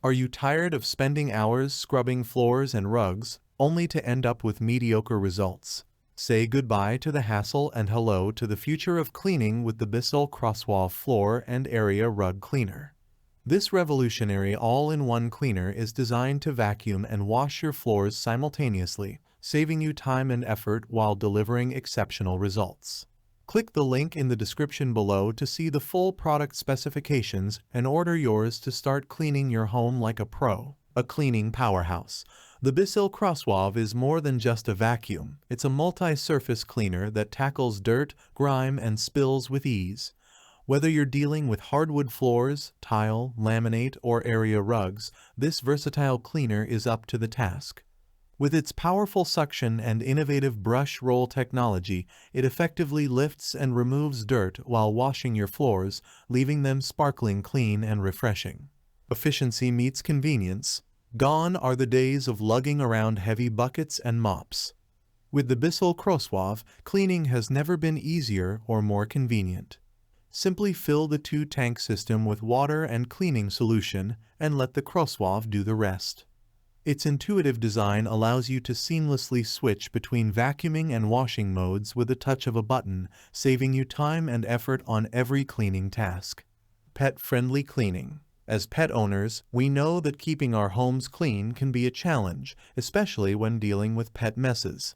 Are you tired of spending hours scrubbing floors and rugs, only to end up with mediocre results? Say goodbye to the hassle and hello to the future of cleaning with the Bissell CrossWave Floor and Area Rug Cleaner. This revolutionary all-in-one cleaner is designed to vacuum and wash your floors simultaneously, saving you time and effort while delivering exceptional results. Click the link in the description below to see the full product specifications and order yours to start cleaning your home like a pro, a cleaning powerhouse. The Bissell CrossWave is more than just a vacuum. It's a multi-surface cleaner that tackles dirt, grime, and spills with ease. Whether you're dealing with hardwood floors, tile, laminate, or area rugs, this versatile cleaner is up to the task. With its powerful suction and innovative brush roll technology, it effectively lifts and removes dirt while washing your floors, leaving them sparkling clean and refreshing. Efficiency meets convenience. Gone are the days of lugging around heavy buckets and mops. With the Bissell CrossWave, cleaning has never been easier or more convenient. Simply fill the two-tank system with water and cleaning solution and let the CrossWave do the rest. Its intuitive design allows you to seamlessly switch between vacuuming and washing modes with a touch of a button, saving you time and effort on every cleaning task. Pet-friendly cleaning. As pet owners, we know that keeping our homes clean can be a challenge, especially when dealing with pet messes.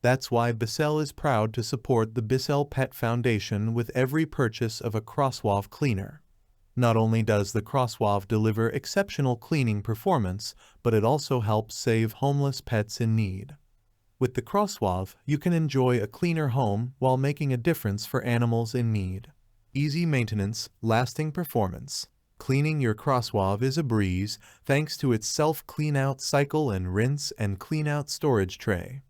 That's why Bissell is proud to support the Bissell Pet Foundation with every purchase of a CrossWave cleaner. Not only does the CrossWave deliver exceptional cleaning performance, but it also helps save homeless pets in need. With the CrossWave, you can enjoy a cleaner home while making a difference for animals in need. Easy maintenance, lasting performance. Cleaning your CrossWave is a breeze thanks to its self-clean-out cycle and rinse and clean-out storage tray.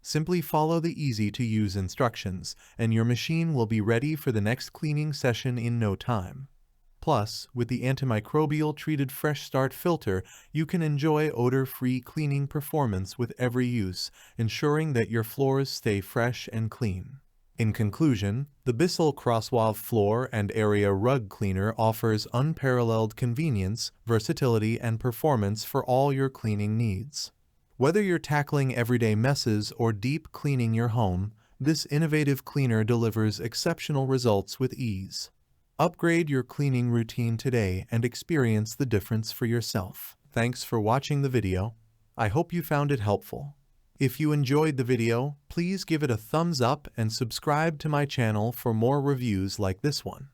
Simply follow the easy-to-use instructions, and your machine will be ready for the next cleaning session in no time. Plus, with the antimicrobial treated Fresh Start filter, you can enjoy odor-free cleaning performance with every use, ensuring that your floors stay fresh and clean. In conclusion, the Bissell CrossWave Floor and Area Rug Cleaner offers unparalleled convenience, versatility, and performance for all your cleaning needs. Whether you're tackling everyday messes or deep cleaning your home, this innovative cleaner delivers exceptional results with ease. Upgrade your cleaning routine today and experience the difference for yourself. Thanks for watching the video. I hope you found it helpful. If you enjoyed the video, please give it a thumbs up and subscribe to my channel for more reviews like this one.